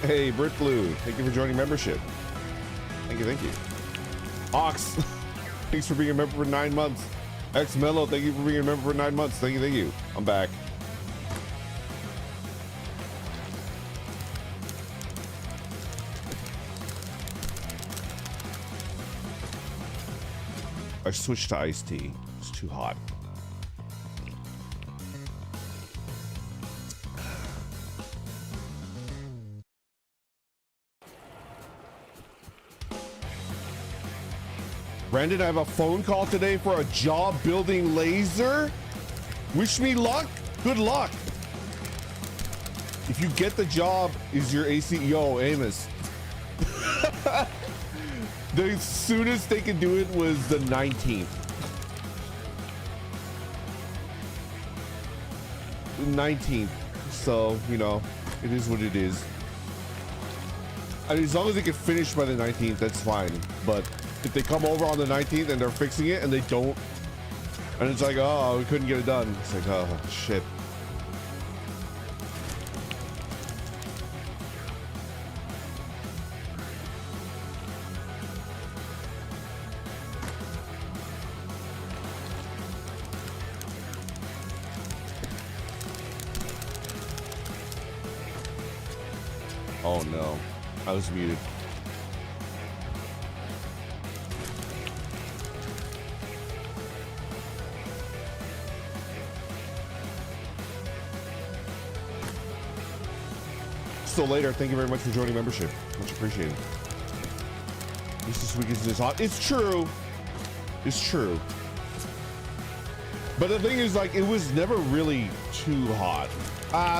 Hey, Brit Blue, thank you for joining membership. Thank you, thank you. Ox, thanks for being a member for 9 months. X Mello, thank you for being a member for 9 months. Thank you, thank you. I'm back. I switched to iced tea. It's too hot. Brandon, I have a phone call today for a job building laser. Wish me luck. Good luck. If you get the job, is your AC? Yo, Amos. The soonest they could do it was the 19th. The 19th. So, you know, it is what it is. I mean, as long as they can finish by the 19th, that's fine. But if they come over on the 19th and they're fixing it and they don't, and it's like, oh, we couldn't get it done. It's like, oh, shit. Oh no, I was muted. So later, thank you very much for joining membership. Much appreciated. This week is this hot. It's true. It's true. But the thing is, like, it was never really too hot.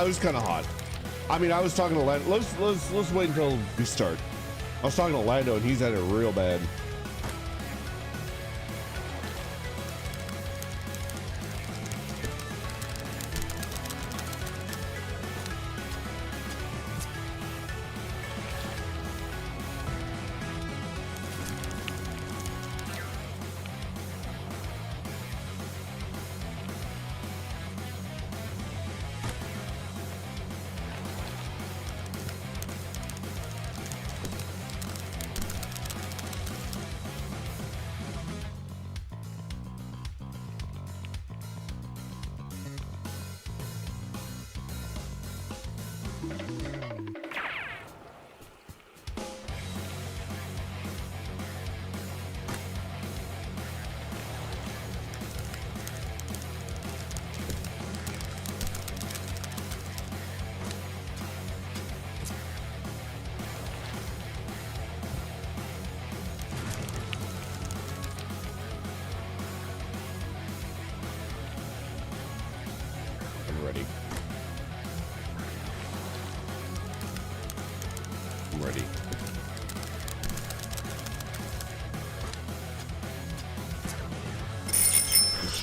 It was kind of hot. I mean, I was talking to Lando. Let's wait until we start. I was talking to Lando, and he's had it real bad.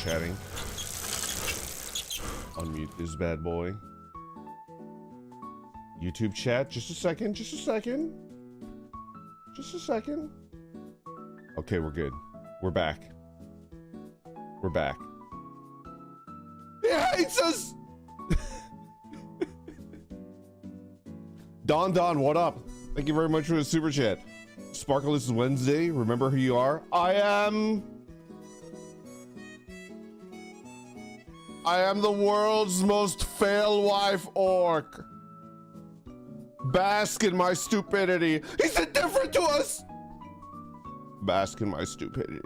Chatting. Unmute this bad boy. YouTube chat, just a second, just a second. Just a second. Okay, we're good. We're back. We're back. He hates us! Don, what up? Thank you very much for the super chat. Sparkle, this is Wednesday. Remember who you are. I am the world's most fail wife orc. Bask in my stupidity. He's indifferent to us. Bask in my stupidity.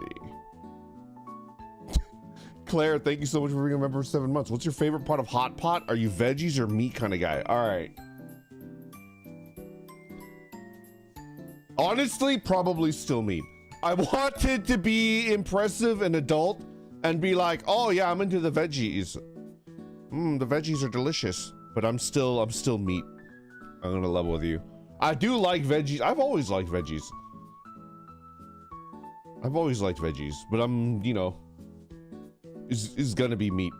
Claire, thank you so much for being a member for 7 months. What's your favorite part of hot pot? Are you veggies or meat kind of guy? All right. Honestly, probably still meat. I wanted to be impressive and adult and be like, oh yeah, I'm into the veggies. The veggies are delicious, but I'm still meat. I'm gonna level with you. I do like veggies. I've always liked veggies. I've always liked veggies, but I'm, you know, is gonna be meat.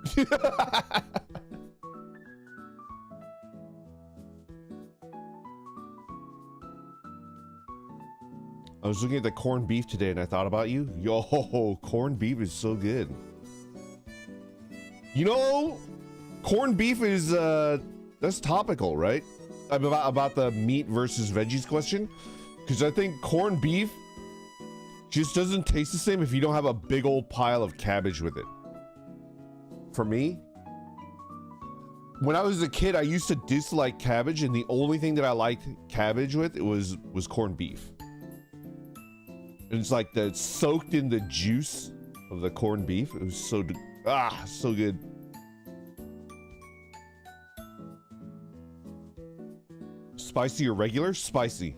I was looking at the corned beef today and I thought about you. Yo, corned beef is so good. You know, corned beef is, that's topical, right? about the meat versus veggies question, because I think corned beef just doesn't taste the same if you don't have a big old pile of cabbage with it. For me, when I was a kid, I used to dislike cabbage, and the only thing that I liked cabbage with was corned beef. And it's like soaked in the juice of the corned beef. It was so good. Spicy or regular? Spicy.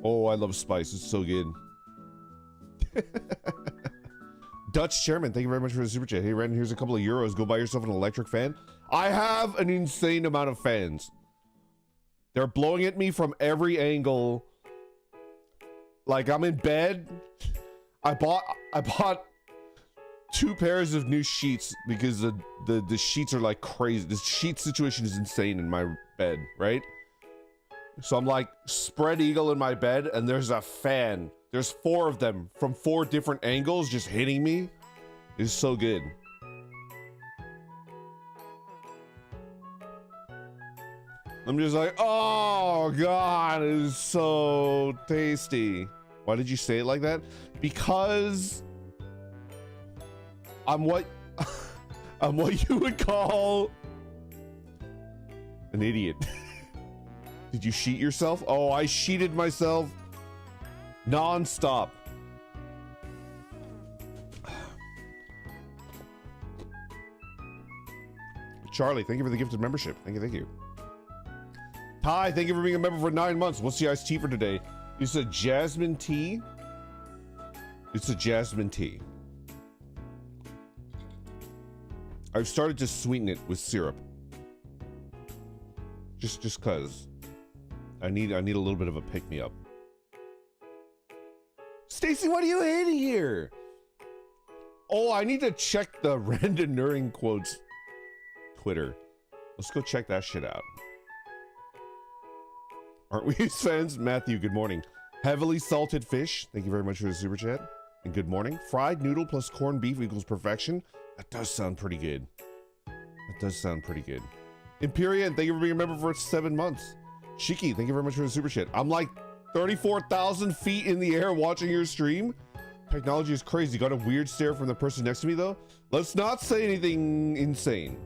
Oh, I love spice. It's so good. Dutch Chairman, thank you very much for the super chat. Hey, Ren, here's a couple of euros. Go buy yourself an electric fan. I have an insane amount of fans. They're blowing at me from every angle. Like, I'm in bed. I bought 2 pairs of new sheets because the sheets are like crazy. The sheet situation is insane in my bed, right? So I'm like spread eagle in my bed, and there's a fan. There's 4 of them from 4 different angles just hitting me. It's so good. I'm just like, oh God, it is so tasty. Why did you say it like that? Because I'm what I'm what you would call an idiot. Did you sheet yourself? Oh, I sheeted myself non-stop. Charlie, thank you for the gifted membership. Thank you, thank you. Ty, thank you for being a member for 9 months. What's the iced tea for today? It's a jasmine tea. It's a jasmine tea. I've started to sweeten it with syrup. Just cause I need a little bit of a pick-me-up. Stacy, what are you hating here? Oh, I need to check the Random Nuring quotes Twitter. Let's go check that shit out. Aren't we his fans? Matthew, good morning. Heavily salted fish. Thank you very much for the super chat. And good morning. Fried noodle plus corned beef equals perfection. That does sound pretty good. That does sound pretty good. Imperian, thank you for being a member for 7 months. Shiki, thank you very much for the super chat. I'm like 34,000 feet in the air watching your stream. Technology is crazy. Got a weird stare from the person next to me though. Let's not say anything insane.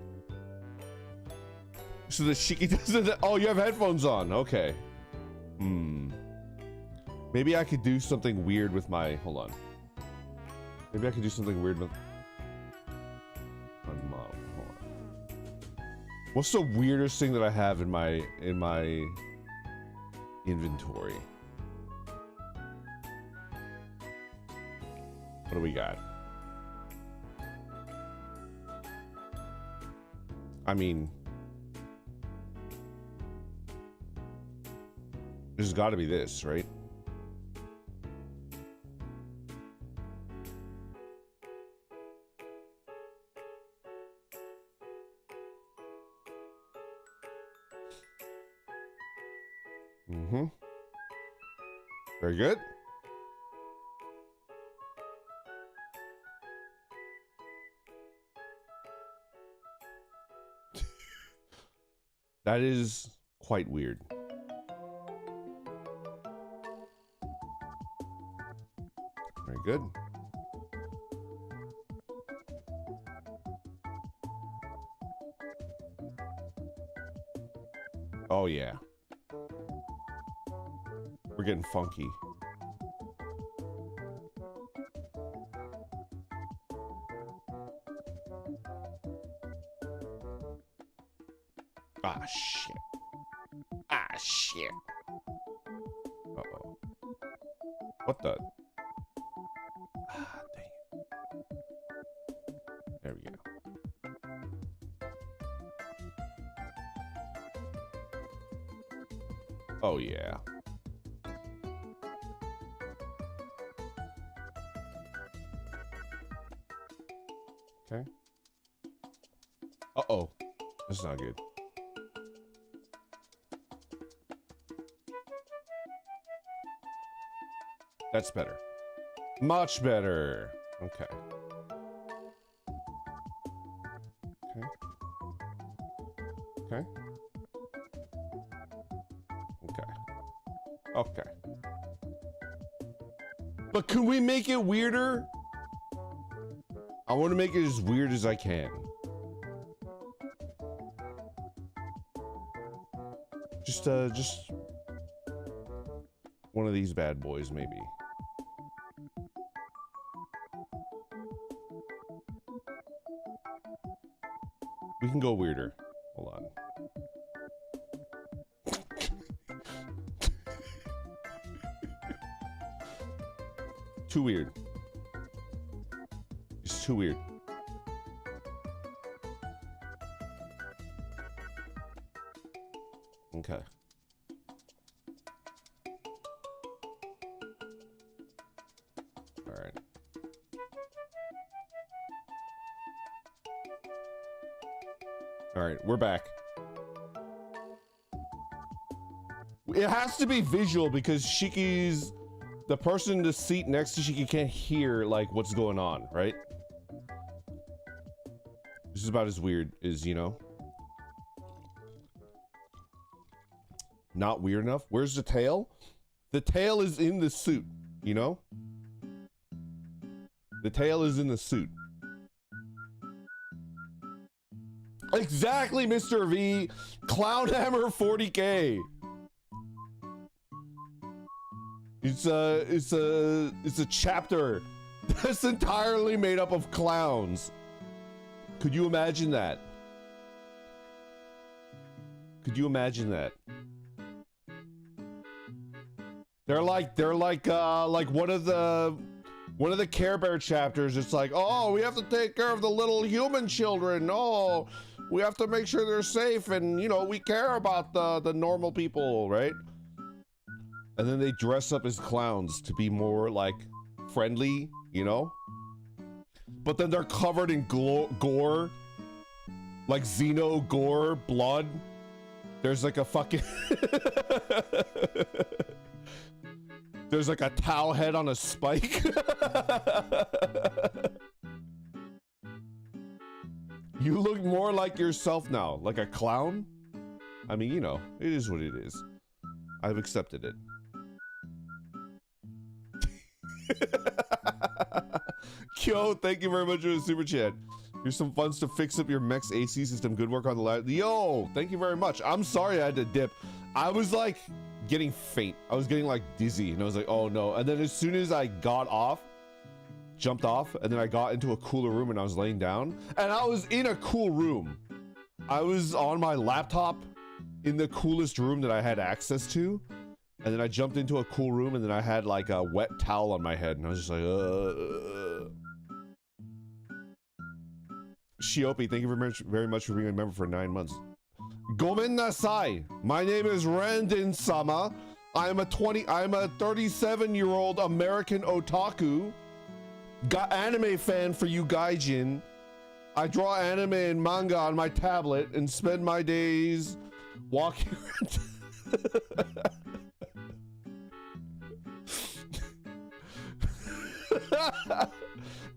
So the Shiki doesn't. Oh, you have headphones on. Okay. Maybe I could do something weird with my. Hold on. Maybe I could do something weird with my mom. Hold on. What's the weirdest thing that I have in my inventory? What do we got? I mean, there's got to be this, right? Very good. That is quite weird. Very good. Oh yeah. We're getting funky. Ah, shit. Ah, shit. Uh-oh. What the? Ah, dang it. There we go. Oh, yeah. Okay. Uh-oh. This is not good. That's better. Much better. Okay. Okay. Okay. Okay. But can we make it weirder? I want to make it as weird as I can. Just one of these bad boys, maybe. We can go weirder. Hold on. Too weird. It's too weird. Okay. All right. All right, we're back. It has to be visual because Shiki's the person in the seat next to Shiki can't hear like what's going on, right? This is about as weird as, you know. Not weird enough. Where's the tail? The tail is in the suit, you know? The tail is in the suit. Exactly, Mr. V. Clownhammer 40K. It's a chapter that's entirely made up of clowns. Could you imagine that? Could you imagine that? They're like one of the Care Bear chapters. It's like, oh, we have to take care of the little human children. Oh, we have to make sure they're safe, and you know, we care about the normal people, right? And then they dress up as clowns to be more like friendly, you know? But then they're covered in gore, like Xeno gore, blood. There's like a fucking there's like a towel head on a spike. You look more like yourself now, like a clown. I mean, you know, it is what it is. I've accepted it. Yo, thank you very much for the super chat. Here's some funds to fix up your mech's AC system. Good work on the lab. Yo, thank you very much. I'm sorry I had to dip. I was like getting faint. I was getting like dizzy, and I was like, oh no. And then as soon as I got off, jumped off, and then I got into a cooler room and I was laying down, and I was in a cool room. I was on my laptop in the coolest room that I had access to. And then I jumped into a cool room, and then I had like a wet towel on my head, and I was just like, Shiopi, thank you very much for being a member for 9 months. Gomen nasai. My name is Randon Sama. I'm a 37-year-old American otaku. Got anime fan for you gaijin. I draw anime and manga on my tablet and spend my days walking around.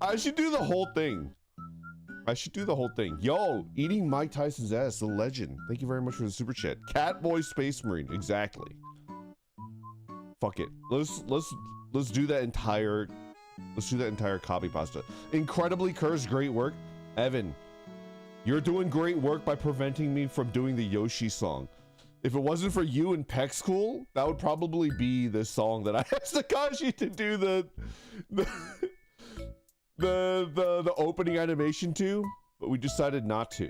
I should do the whole thing. I should do the whole thing. Yo, eating Mike Tyson's ass, the legend. Thank you very much for the super chat. Catboy Space Marine, exactly. Fuck it. Let's do that entire Copypasta. Incredibly cursed, great work. Evan, you're doing great work by preventing me from doing the Yoshi song. If it wasn't for you in Peck School, that would probably be the song that I asked Takashi to do the opening animation to, but we decided not to.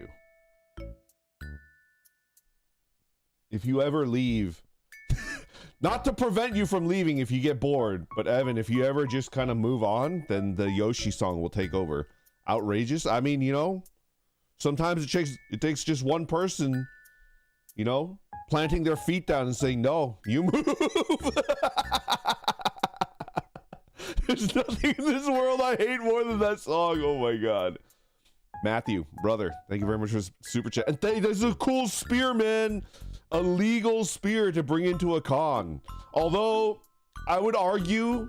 If you ever leave, not to prevent you from leaving if you get bored, but Evan, if you ever just kind of move on, then the Yoshi song will take over. Outrageous. I mean, you know, sometimes it takes just one person, you know, planting their feet down and saying, no, you move. There's nothing in this world I hate more than that song. Oh my god. Matthew, brother, thank you very much for super chat. And there's a cool spear, man. A legal spear to bring into a con. Although, I would argue,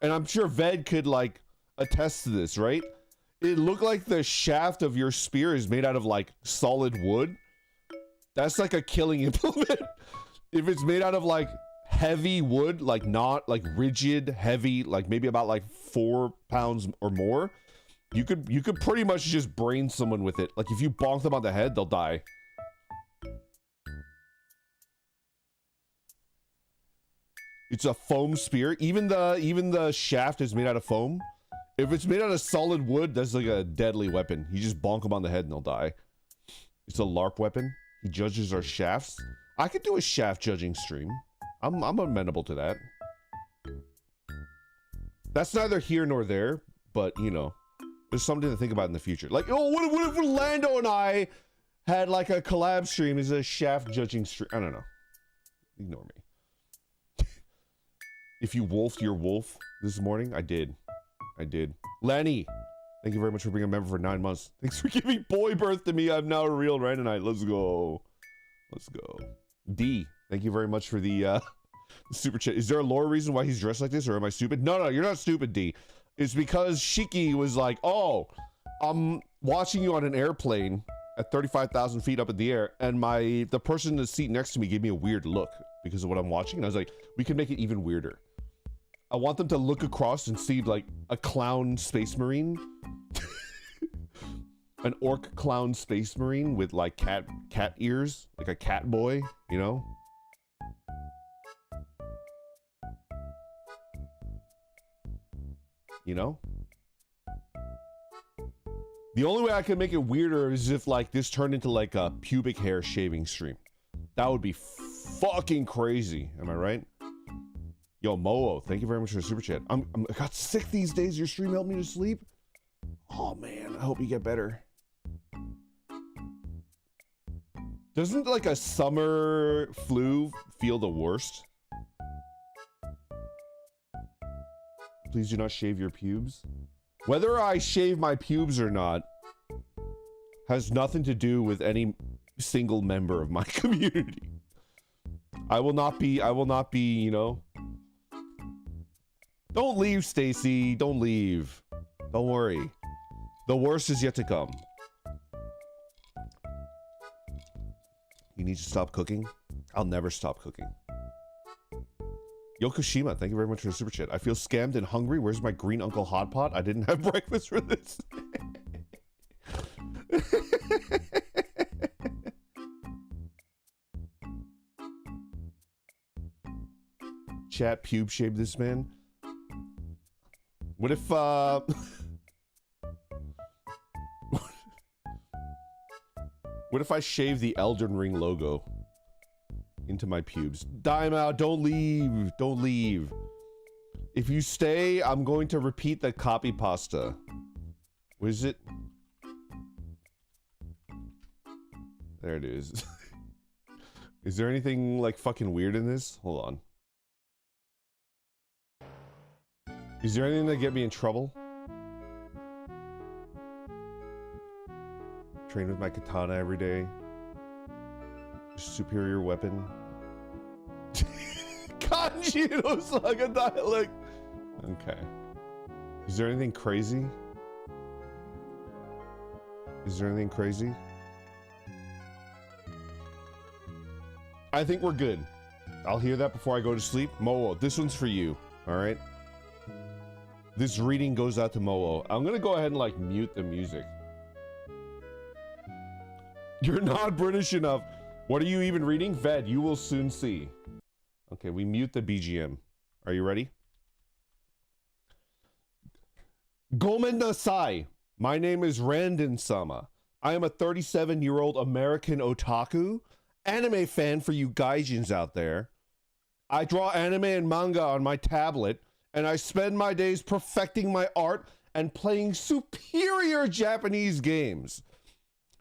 and I'm sure Ved could like attest to this, right? It looked like the shaft of your spear is made out of like solid wood. That's like a killing implement. If it's made out of like heavy wood, like not like rigid, heavy, like maybe about like 4 pounds or more, you could pretty much just brain someone with it. Like if you bonk them on the head, they'll die. It's a foam spear. Even the shaft is made out of foam. If it's made out of solid wood, that's like a deadly weapon. You just bonk them on the head and they'll die. It's a LARP weapon. He judges our shafts. I could do a shaft judging stream. I'm amenable to that. That's neither here nor there, but you know, there's something to think about in the future. Like, oh, what if Lando and I had like a collab stream as a shaft judging stream? I don't know. Ignore me. If you wolfed your wolf this morning, I did. Lenny, thank you very much for being a member for 9 months. Thanks for giving boy birth to me. I'm now a real Randonite. Let's go. D, thank you very much for the super chat. Is there a lore reason why he's dressed like this, or am I stupid? No, you're not stupid, D. It's because Shiki was like, oh, I'm watching you on an airplane at 35,000 feet up in the air, and the person in the seat next to me gave me a weird look because of what I'm watching, and I was like, we can make it even weirder. I want them to look across and see like a clown space marine. An orc clown space marine with like cat ears, like a cat boy, you know? The only way I can make it weirder is if like this turned into like a pubic hair shaving stream. That would be fucking crazy. Am I right? Yo, Moo, thank you very much for the super chat. I got sick these days. Your stream helped me to sleep. Oh man, I hope you get better. Doesn't like a summer flu feel the worst? Please do not shave your pubes. Whether I shave my pubes or not has nothing to do with any single member of my community. I will not be, you know. Don't leave, Stacy. Don't leave. Don't worry. The worst is yet to come. You need to stop cooking? I'll never stop cooking. Yokoshima, thank you very much for the super chat. I feel scammed and hungry. Where's my green uncle hotpot? I didn't have breakfast for this. Chat, pube shave this man. What if what if I shave the Elden Ring logo into my pubes? Dime out, don't leave. Don't leave. If you stay, I'm going to repeat the Copypasta. What is it? There it is. Is there anything like fucking weird in this? Hold on. Is there anything that get me in trouble? Train with my katana every day. Superior weapon. Kanji and Osaka dialect. Okay. Is there anything crazy? Is there anything crazy? I think we're good. I'll hear that before I go to sleep. Moo, this one's for you. All right. This reading goes out to Moo. I'm gonna go ahead and like mute the music. You're not British enough. What are you even reading? Ved, you will soon see. Okay, we mute the BGM. Are you ready? Gomen nasai. My name is Randon-sama. I am a 37-year-old American otaku, anime fan for you gaijins out there. I draw anime and manga on my tablet, and I spend my days perfecting my art and playing superior Japanese games,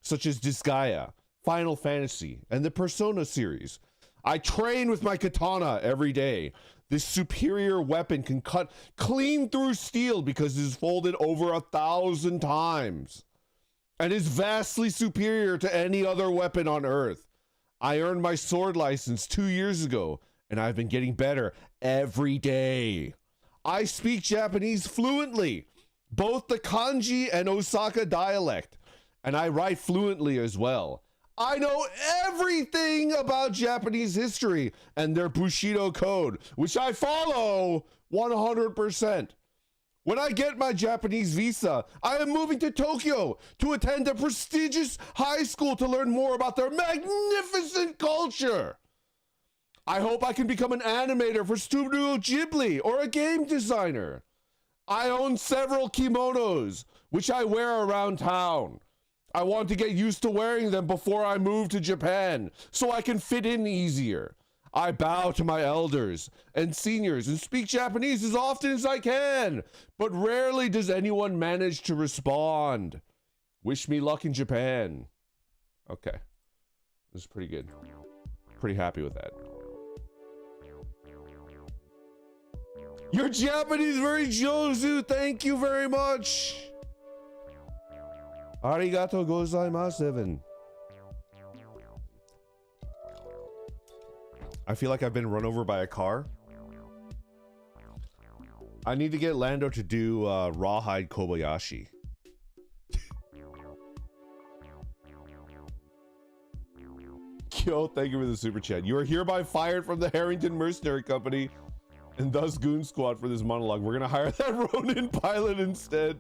such as Disgaea, Final Fantasy, and the Persona series. I train with my katana every day. This superior weapon can cut clean through steel because it is folded over 1,000 times and is vastly superior to any other weapon on Earth. I earned my sword license 2 years ago, and I've been getting better every day. I speak Japanese fluently, both the kanji and Osaka dialect, and I write fluently as well. I know everything about Japanese history and their Bushido code, which I follow 100%. When I get my Japanese visa, I am moving to Tokyo to attend a prestigious high school to learn more about their magnificent culture. I hope I can become an animator for Studio Ghibli or a game designer. I own several kimonos, which I wear around town. I want to get used to wearing them before I move to Japan, so I can fit in easier. I bow to my elders and seniors and speak Japanese as often as I can, but rarely does anyone manage to respond. Wish me luck in Japan. Okay. This is pretty good. Pretty happy with that. Your Japanese very Josu, thank you very much. Arigato gozaimasu, Evan. I feel like I've been run over by a car. I need to get Lando to do Rawhide Kobayashi. Yo, thank you for the super chat. You are hereby fired from the Harrington Mercenary Company and thus Goon Squad for this monologue. We're gonna hire that Ronin pilot instead.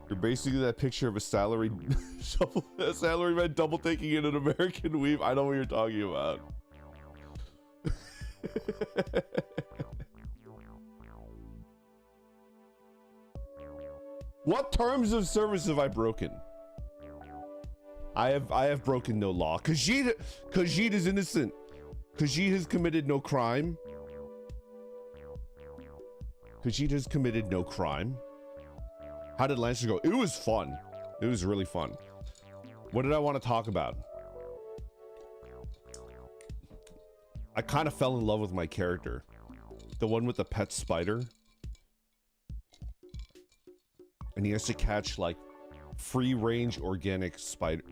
You're basically that picture of a salaried man double taking in an American weave. I know what you're talking about. What terms of service have I broken? I have broken no law. Khajiit is innocent. Khajiit has committed no crime. Khajiit has committed no crime. How did Lancer go? It was fun. It was really fun. What did I want to talk about? I kind of fell in love with my character. The one with the pet spider. And he has to catch like free range organic spider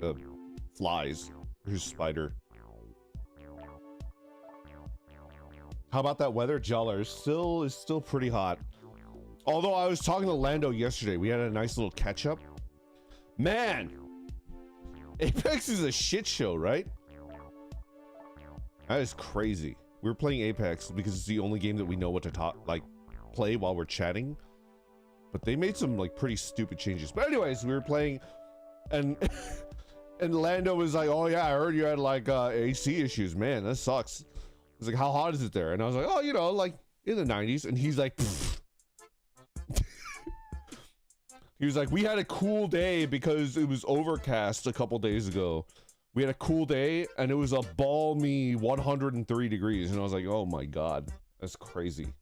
flies. His spider. How about that weather? Jollar is still pretty hot. Although I was talking to Lando yesterday, we had a nice little catch up. Man, Apex is a shit show, right? That is crazy. We were playing Apex because it's the only game that we know what to play while we're chatting. But they made some like pretty stupid changes. But anyways, we were playing, and and Lando was like, "Oh yeah, I heard you had like AC issues. Man, that sucks." I was like, "How hot is it there?" And I was like, "Oh, you know, like in the 90s." And he's like, pfft. He was like, "We had a cool day because it was overcast a couple days ago. We had a cool day and it was a balmy 103 degrees." And I was like, "Oh my God, that's crazy."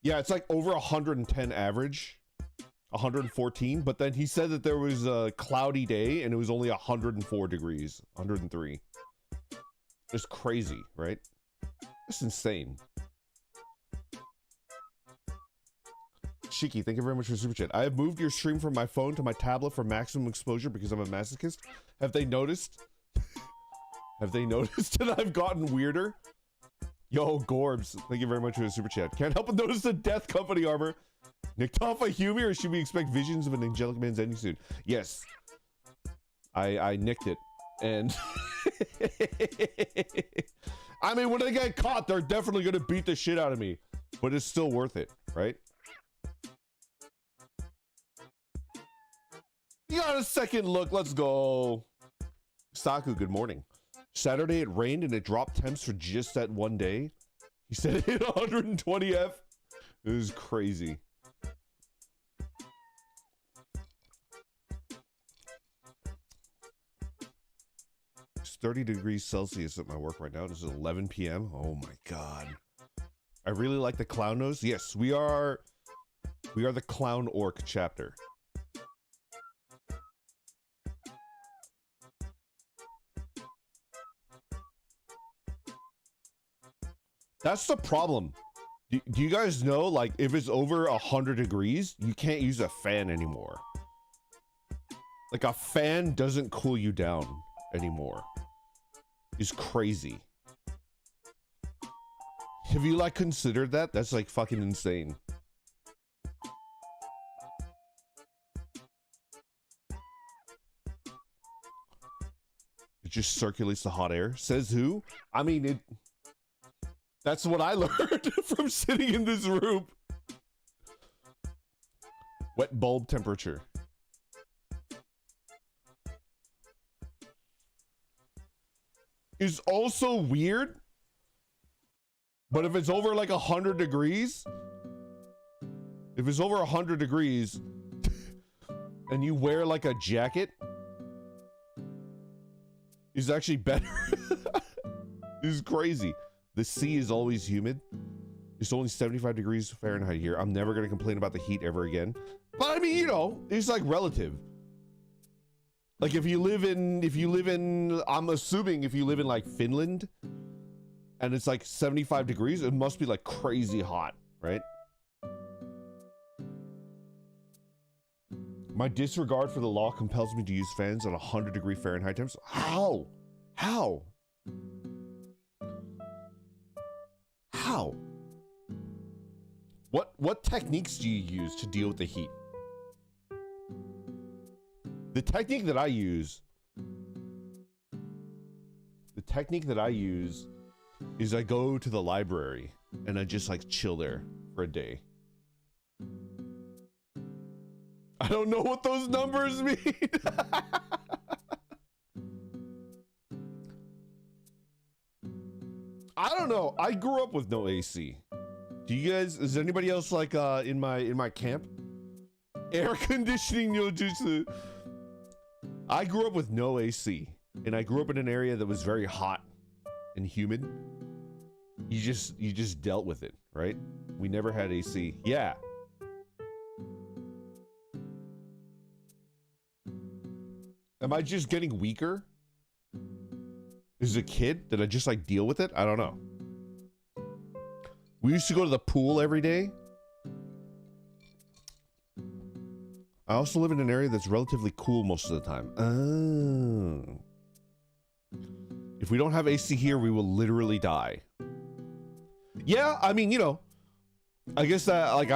Yeah, it's like over 110 average, 114. But then he said that there was a cloudy day and it was only 104 degrees, 103. It's crazy, right? It's insane. Shiki, thank you very much for the super chat. I have moved your stream from my phone to my tablet for maximum exposure because I'm a masochist. Have they noticed? Have they noticed that I've gotten weirder? Yo, Gorbs, thank you very much for the super chat. Can't help but notice the Death Company armor. Niktafa Humi, or should we expect visions of an angelic man's ending soon? Yes. I nicked it. And I mean, when they get caught, they're definitely gonna beat the shit out of me. But it's still worth it, right? You got a second look, let's go. Saku, good morning. Saturday it rained and it dropped temps for just that one day. He said it hit 120 F. It was crazy. It's 30 degrees Celsius at my work right now. This is 11 p.m. Oh my God. I really like the clown nose. Yes, we are the clown orc chapter. That's the problem. Do you guys know, like, if it's over 100 degrees, you can't use a fan anymore. Like, a fan doesn't cool you down anymore. It's crazy. Have you, like, considered that? That's, like, fucking insane. It just circulates the hot air. Says who? I mean, that's what I learned from sitting in this room. Wet bulb temperature. Is also weird. But if it's over like 100 degrees, if it's over 100 degrees and you wear like a jacket, it's actually better. This is crazy. The sea is always humid. It's only 75 degrees Fahrenheit here. I'm never gonna complain about the heat ever again. But I mean, you know, it's like relative. Like if you live in, I'm assuming if you live in like Finland and it's like 75 degrees, it must be like crazy hot, right? My disregard for the law compels me to use fans on 100-degree Fahrenheit temps. How? How? How? What techniques do you use to deal with the heat? The technique that I use is I go to the library and I just like chill there for a day. I don't know what those numbers mean. I don't know. I grew up with no AC. Do you guys, is anybody else like in my camp? Air conditioning no jutsu. I grew up with no AC, and I grew up in an area that was very hot and humid. You just dealt with it, right? We never had AC. Yeah. Am I just getting weaker? As a kid, did I just like deal with it? I don't know. We used to go to the pool every day. I also live in an area that's relatively cool most of the time. Oh. If we don't have AC here, we will literally die. Yeah, I mean, you know, I guess that like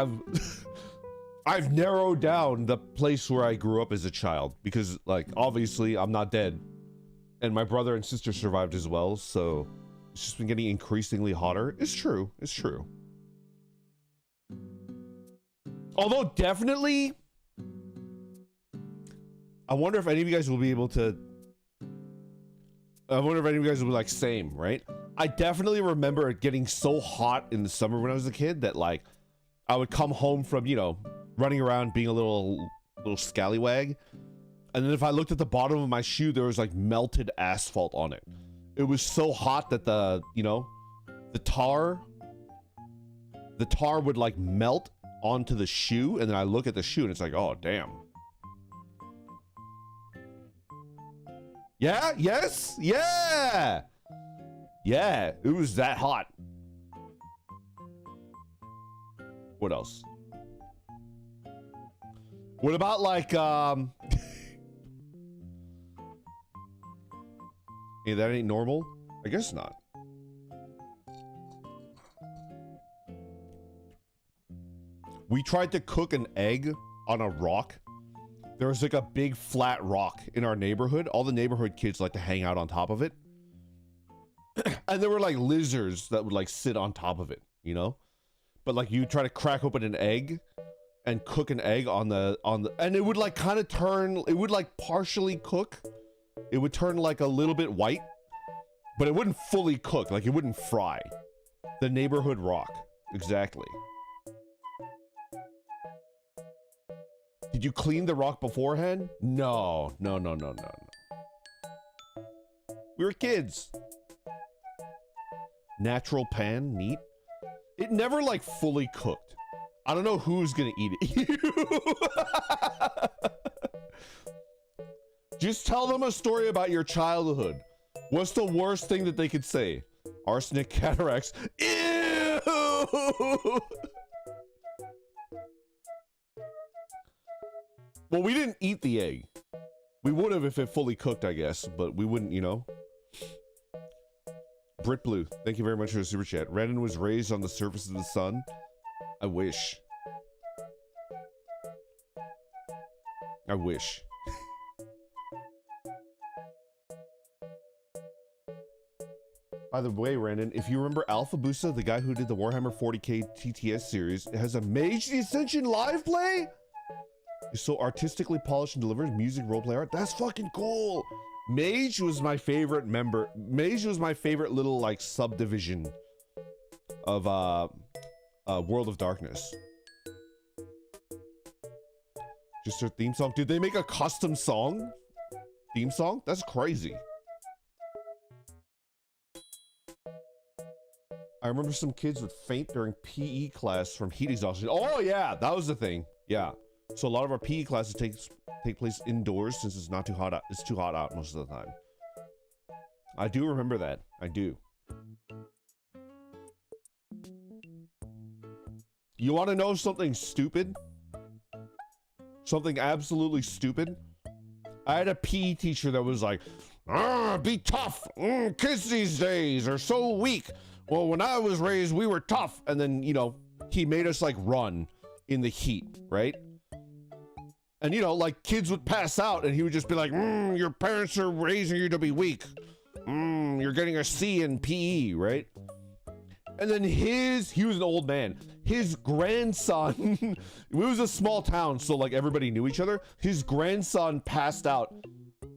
I've narrowed down the place where I grew up as a child because like obviously I'm not dead and my brother and sister survived as well, so it's just been getting increasingly hotter. It's true. It's true. Although definitely I wonder if any of you guys will be able to be like same, right? I definitely remember it getting so hot in the summer when I was a kid that like I would come home from, you know, running around being a little scallywag, and then if I looked at the bottom of my shoe, there was like melted asphalt on it. It was so hot that the tar would like melt onto the shoe, and then I look at the shoe and it's like, oh damn. Yeah, yes, yeah. Yeah, it was that hot. What else? What about like hey, that ain't normal? I guess not. We tried to cook an egg on a rock. There was like a big flat rock in our neighborhood. All the neighborhood kids like to hang out on top of it. And there were like lizards that would like sit on top of it, you know? But like you try to crack open an egg and cook an egg on the and it would like kind of turn, it would like partially cook. It would turn like a little bit white, but it wouldn't fully cook, like it wouldn't fry. The neighborhood rock, exactly. Did you clean the rock beforehand? No. We were kids. Natural pan, neat. It never like fully cooked. I don't know who's gonna eat it. Just tell them a story about your childhood. What's the worst thing that they could say? Arsenic, cataracts. Ew! Well, we didn't eat the egg. We would have if it fully cooked, I guess, but we wouldn't, you know. Brit Blue, thank you very much for the super chat. Renan was raised on the surface of the sun. I wish. I wish. By the way, Brandon, if you remember Alpha Busa, the guy who did the Warhammer 40k TTS series, it has a Mage the Ascension live play? It's so artistically polished and delivers music roleplay art. That's fucking cool. Mage was my favorite member. Mage was my favorite little like subdivision of World of Darkness. Just their theme song. Did they make a custom song? Theme song? That's crazy. I remember some kids would faint during PE class from heat exhaustion. Oh yeah, that was the thing. Yeah. So a lot of our PE classes take place indoors since it's not too hot out. It's too hot out most of the time. I do remember that. I do. You want to know something stupid? Something absolutely stupid? I had a PE teacher that was like, be tough. Kids these days are so weak. Well, when I was raised, we were tough. And then, you know, he made us like run in the heat, right? And, you know, like kids would pass out and he would just be like, your parents are raising you to be weak. You're getting a C in PE, right? And then he was an old man. His grandson, it was a small town, so like everybody knew each other. His grandson passed out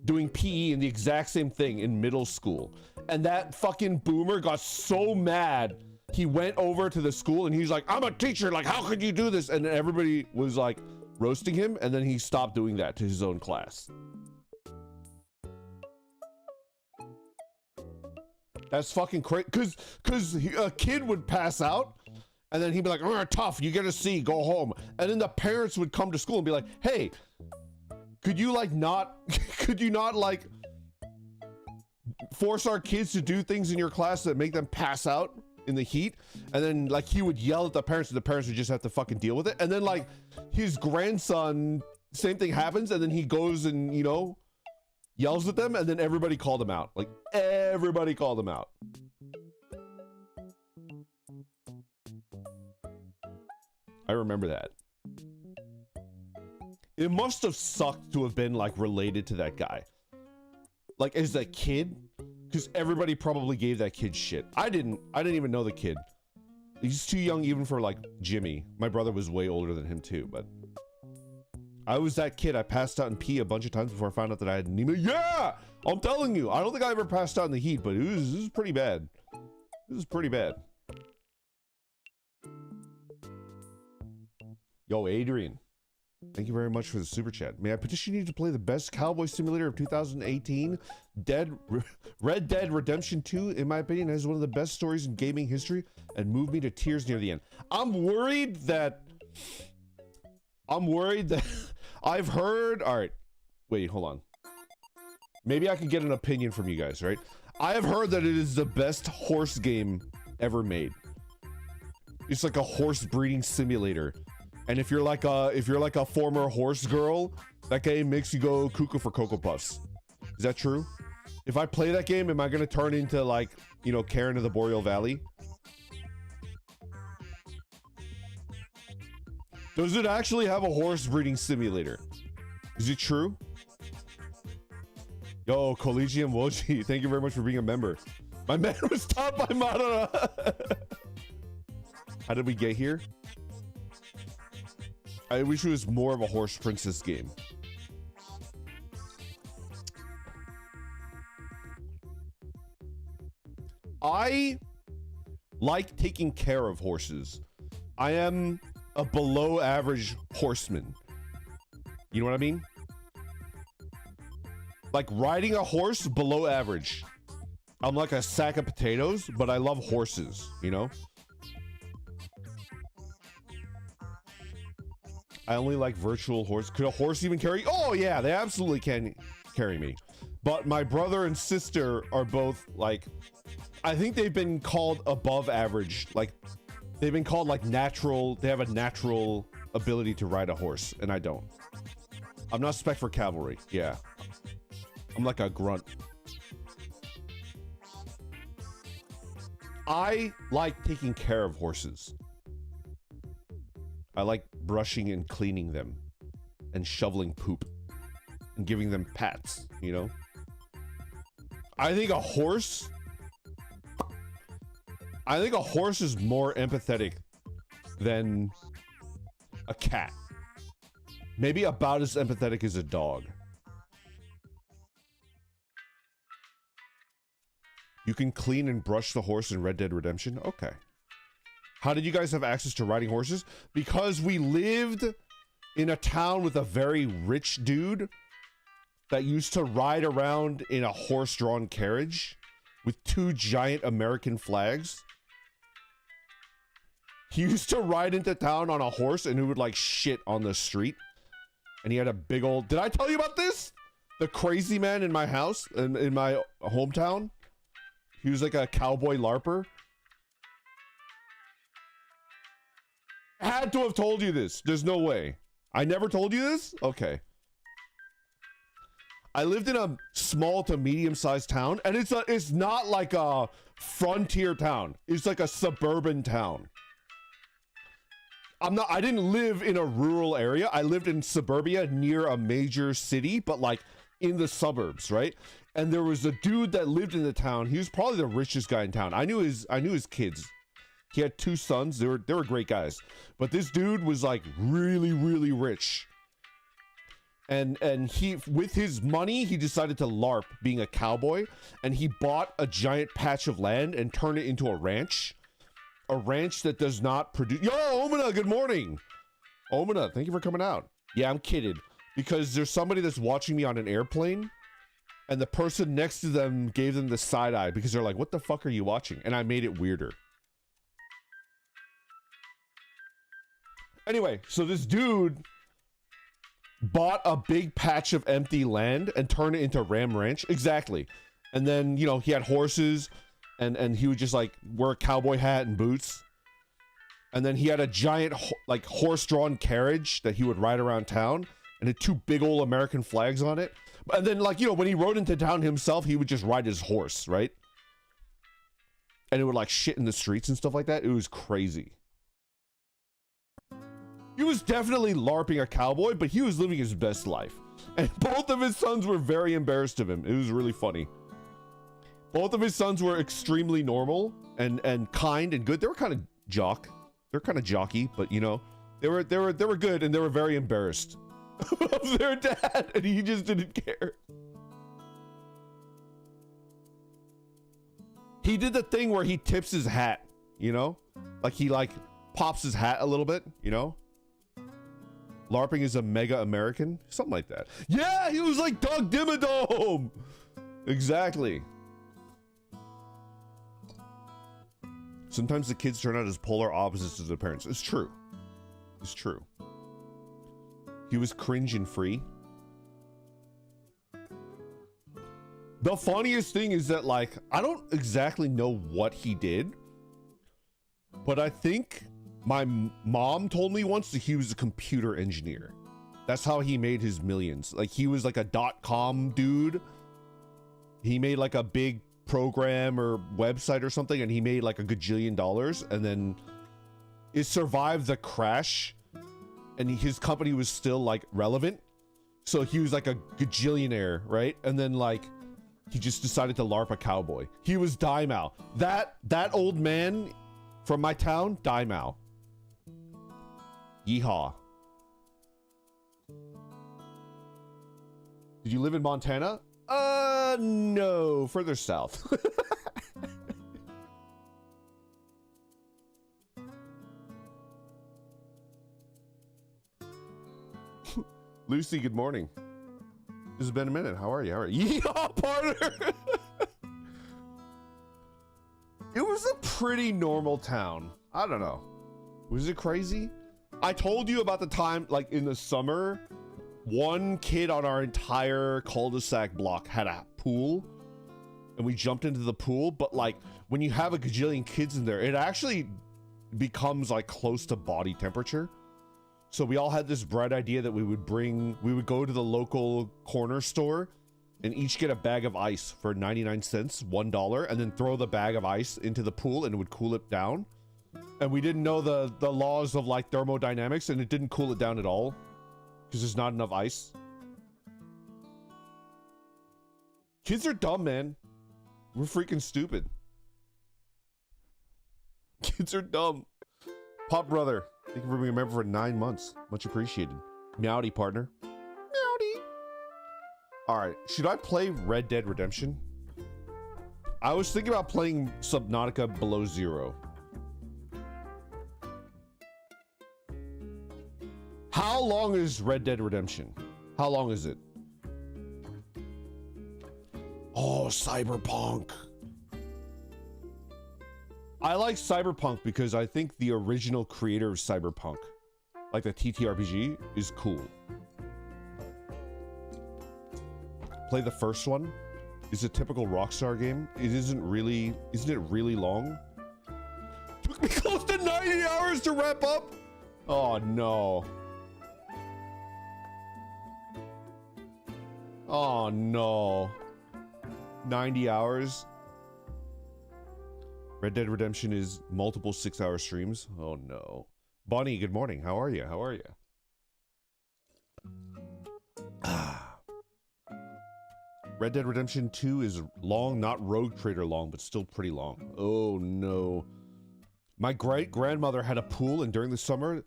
doing PE in the exact same thing in middle school. And that fucking boomer got so mad, he went over to the school and he's like, I'm a teacher, like how could you do this? And everybody was like roasting him, and then he stopped doing that to his own class. That's fucking crazy, cause a kid would pass out and then he'd be like, tough, you get a C, go home. And then the parents would come to school and be like, hey, could you like not, could you not like force our kids to do things in your class that make them pass out in the heat? And then like he would yell at the parents and the parents would just have to fucking deal with it. And then like his grandson, same thing happens, and then he goes and, you know, yells at them, and then everybody called him out. Like everybody called him out. I remember that. It must have sucked to have been like related to that guy. Like as a kid, because everybody probably gave that kid shit. I didn't even know the kid. He's too young even for like Jimmy. My brother was way older than him too, but I was that kid. I passed out in pee a bunch of times before I found out that I had anemia. Yeah, I'm telling you, I don't think I ever passed out in the heat, but it was pretty bad. This is pretty bad. Yo, Adrian, thank you very much for the super chat. May I petition you to play the best cowboy simulator of 2018? Red Dead Redemption 2, in my opinion, has one of the best stories in gaming history and moved me to tears near the end. I'm worried that I've heard. All right, wait, hold on. Maybe I can get an opinion from you guys, right? I have heard that it is the best horse game ever made. It's like a horse breeding simulator. And if you're like a former horse girl, that game makes you go cuckoo for Cocoa Puffs. Is that true? If I play that game, am I gonna turn into like, you know, Karen of the Boreal Valley? Does it actually have a horse breeding simulator? Is it true? Yo, Collegium Woji, thank you very much for being a member. My man was taught by Madara. How did we get here? I wish it was more of a horse princess game. I like taking care of horses. I am a below average horseman. You know what I mean? Like riding a horse, below average. I'm like a sack of potatoes, but I love horses, you know? I only like virtual horse. Could a horse even carry? Oh yeah, they absolutely can carry me. But my brother and sister are both like, I think they've been called above average. Like they've been called like natural. They have a natural ability to ride a horse, and I don't. I'm not spec for cavalry. Yeah, I'm like a grunt. I like taking care of horses. I like brushing and cleaning them and shoveling poop and giving them pats, you know? I think a horse I think a horse is more empathetic than a cat. Maybe about as empathetic as a dog. You can clean and brush the horse in Red Dead Redemption? Okay. How did you guys have access to riding horses? Because we lived in a town with a very rich dude that used to ride around in a horse-drawn carriage with 2 giant American flags. He used to ride into town on a horse and he would like shit on the street. And he had a big old... Did I tell you about this? The crazy man in my house, in my hometown? He was like a cowboy LARPer. I had to have told you this. There's no way. I never told you this? Okay. I lived in a small to medium-sized town, and it's not like a frontier town. It's like a suburban town. I didn't live in a rural area. I lived in suburbia near a major city, but like in the suburbs, right? And there was a dude that lived in the town. He was probably the richest guy in town. I knew his kids. He had 2 sons. They were great guys. But this dude was like really, really rich. And he, with his money, he decided to LARP being a cowboy, and he bought a giant patch of land and turned it into a ranch. A ranch that does not produce... Yo, Omina, good morning. Omina, thank you for coming out. Yeah, I'm kidding. Because there's somebody that's watching me on an airplane, and the person next to them gave them the side eye because they're like, what the fuck are you watching? And I made it weirder. Anyway, so this dude bought a big patch of empty land and turned it into Ram Ranch. Exactly. And then, you know, he had horses, and he would just like wear a cowboy hat and boots. And then he had a giant like horse-drawn carriage that he would ride around town, and had 2 big old American flags on it. And then, like, you know, when he rode into town himself, he would just ride his horse, right? And it would like shit in the streets and stuff like that. It was crazy. He was definitely LARPing a cowboy, but he was living his best life. And both of his sons were very embarrassed of him. It was really funny. Both of his sons were extremely normal and kind and good. They were kind of they're kind of jockey, but you know, they were good, and they were very embarrassed of their dad, and he just didn't care. He did the thing where he tips his hat, you know? Like he like pops his hat a little bit, you know? LARPing is a mega American, something like that. Yeah, he was like Doug Dimmadome. Exactly. Sometimes the kids turn out as polar opposites to their parents. It's true. It's true. He was cringe and free. The funniest thing is that, like, I don't exactly know what he did, but I think my mom told me once that he was a computer engineer. That's how he made his millions. Like, he was like a .com dude. He made like a big program or website or something, and he made like a gajillion dollars, and then it survived the crash, and his company was still like relevant, so he was like a gajillionaire, right? And then like he just decided to LARP a cowboy. He was Daimao. That old man from my town, Daimao. Yeehaw. Did you live in Montana? No, further south. Lucy, good morning. This has been a minute. How are you? How are you? Yeehaw, partner! It was a pretty normal town. I don't know. Was it crazy? I told you about the time, like in the summer, one kid on our entire cul-de-sac block had a pool, and we jumped into the pool. But like when you have a gajillion kids in there, it actually becomes like close to body temperature. So we all had this bright idea that we would go to the local corner store and each get a bag of ice for 99 cents, $1, and then throw the bag of ice into the pool, and it would cool it down. And we didn't know the laws of like thermodynamics, and it didn't cool it down at all because there's not enough ice. Kids are dumb, man. We're freaking stupid. Kids are dumb. Pop brother, thank you for being a member for 9 months. Much appreciated. Meowdy, partner. Meowdy. Alright, should I play Red Dead Redemption? I was thinking about playing Subnautica Below Zero. How long is Red Dead Redemption? How long is it? Oh, Cyberpunk. I like Cyberpunk because I think the original creator of Cyberpunk, like the TTRPG, is cool. Play the first one. It's a typical Rockstar game. Isn't it really long? Took me close to 90 hours to wrap up. Oh no. Oh no. 90 hours. Red Dead Redemption is multiple 6-hour streams. Oh no. Bonnie, good morning. How are you? How are you? Red Dead Redemption 2 is long, not Rogue Trader long, but still pretty long. Oh no. My great-grandmother had a pool, and during the summer,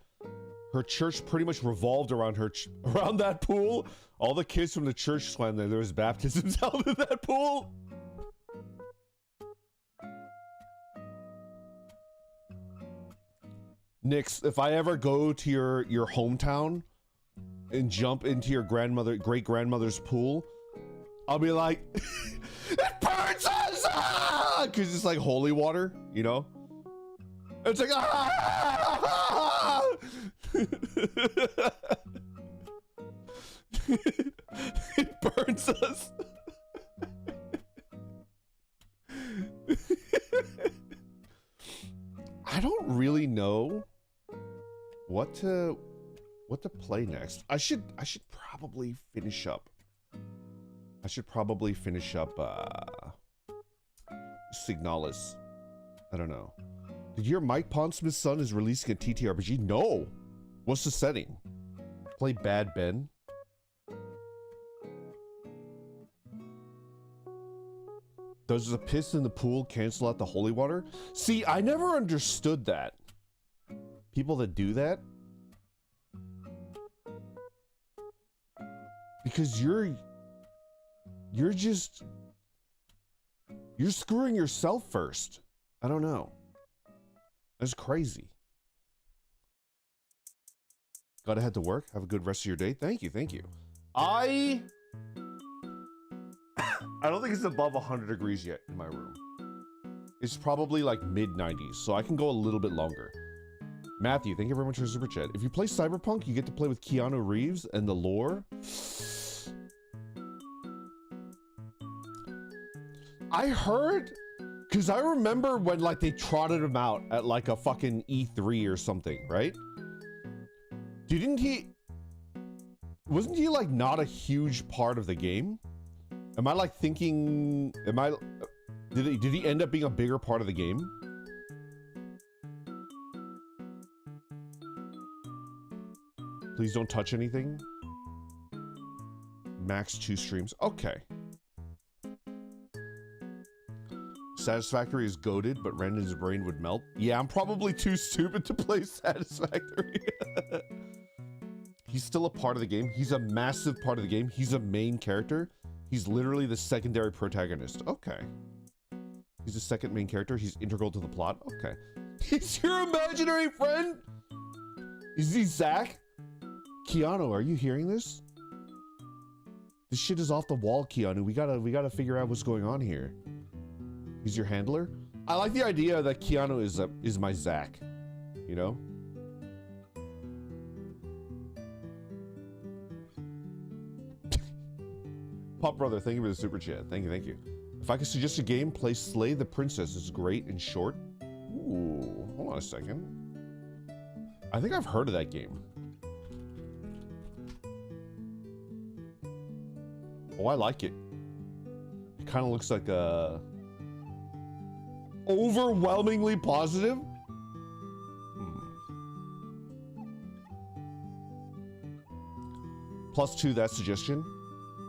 her church pretty much revolved around around that pool. All the kids from the church swam there. There was baptisms held in that pool. Nix, if I ever go to your hometown and jump into your great-grandmother's pool, I'll be like, it burns us! Because it's like holy water, you know? It's like, ah! It burns us. I don't really know what to play next. I should probably finish up. Signalis. I don't know. Did you hear Mike Pondsmith's son is releasing a TTRPG? No. What's the setting? Play Bad Ben. Does the piss in the pool cancel out the holy water? See, I never understood that. People that do that. Because you're screwing yourself first. I don't know. That's crazy. Gotta head to work. Have a good rest of your day. Thank you, thank you. I don't think it's above 100 degrees yet in my room. It's probably like mid-90s, so I can go a little bit longer. Matthew, thank you very much for the super chat. If you play Cyberpunk, you get to play with Keanu Reeves and the lore. I heard, because I remember when like they trotted him out at like a fucking E3 or something, right? Wasn't he like not a huge part of the game? Am I like thinking, did he end up being a bigger part of the game? Please don't touch anything. Max 2 streams. Okay. Satisfactory is goated, but Randon's brain would melt. Yeah, I'm probably too stupid to play Satisfactory. He's still a part of the game. He's a massive part of the game. He's a main character. He's literally the secondary protagonist. Okay. He's the second main character. He's integral to the plot. Okay. He's your imaginary friend? Is he Zach? Keanu, are you hearing this? This shit is off the wall, Keanu. We gotta figure out what's going on here. He's your handler? I like the idea that Keanu is my Zach. You know? Pop brother, thank you for the super chat. Thank you, thank you. If I could suggest a game, play Slay the Princess. It's great and short. Ooh, hold on a second. I think I've heard of that game. Oh, I like it. It kind of looks like a overwhelmingly positive. +2 that suggestion.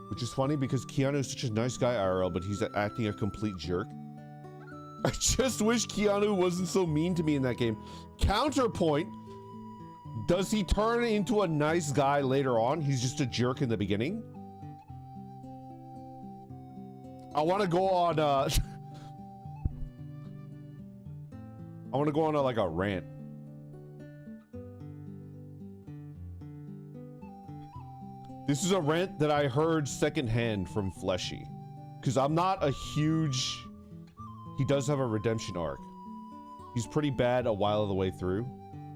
Which is funny because Keanu is such a nice guy IRL, but he's acting a complete jerk. I just wish Keanu wasn't so mean to me in that game. Counterpoint, does he turn into a nice guy later on? He's just a jerk in the beginning. I want to go on I want to go on like a rant. This is a rant that I heard secondhand from Fleshy. Because I'm not a huge... He does have a redemption arc. He's pretty bad a while of the way through.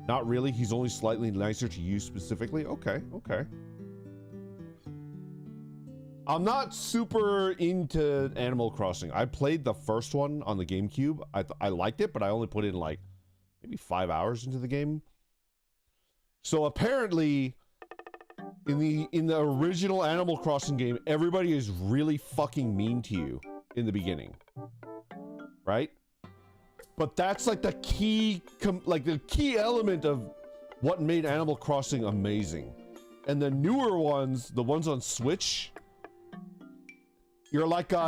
Not really, he's only slightly nicer to you specifically. Okay, okay. I'm not super into Animal Crossing. I played the first one on the GameCube. I liked it, but I only put in like maybe 5 hours into the game. So apparently, in the original Animal Crossing game, everybody is really fucking mean to you in the beginning. Right? But that's like the key element of what made Animal Crossing amazing. And the newer ones, the ones on Switch, you're like a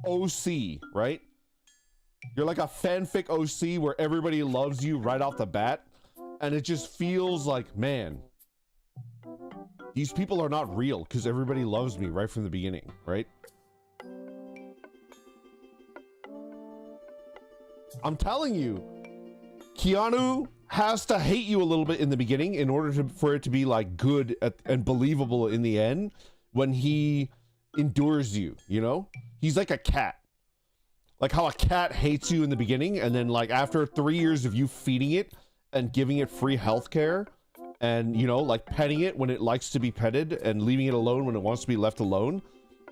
OC, right? You're like a fanfic OC where everybody loves you right off the bat, and it just feels like, man, these people are not real because everybody loves me right from the beginning, right? I'm telling you, Keanu has to hate you a little bit in the beginning in order for it to be like good and believable in the end when he endures you, you know? He's like a cat. Like how a cat hates you in the beginning, and then like after 3 years of you feeding it and giving it free healthcare and, you know, like petting it when it likes to be petted and leaving it alone when it wants to be left alone,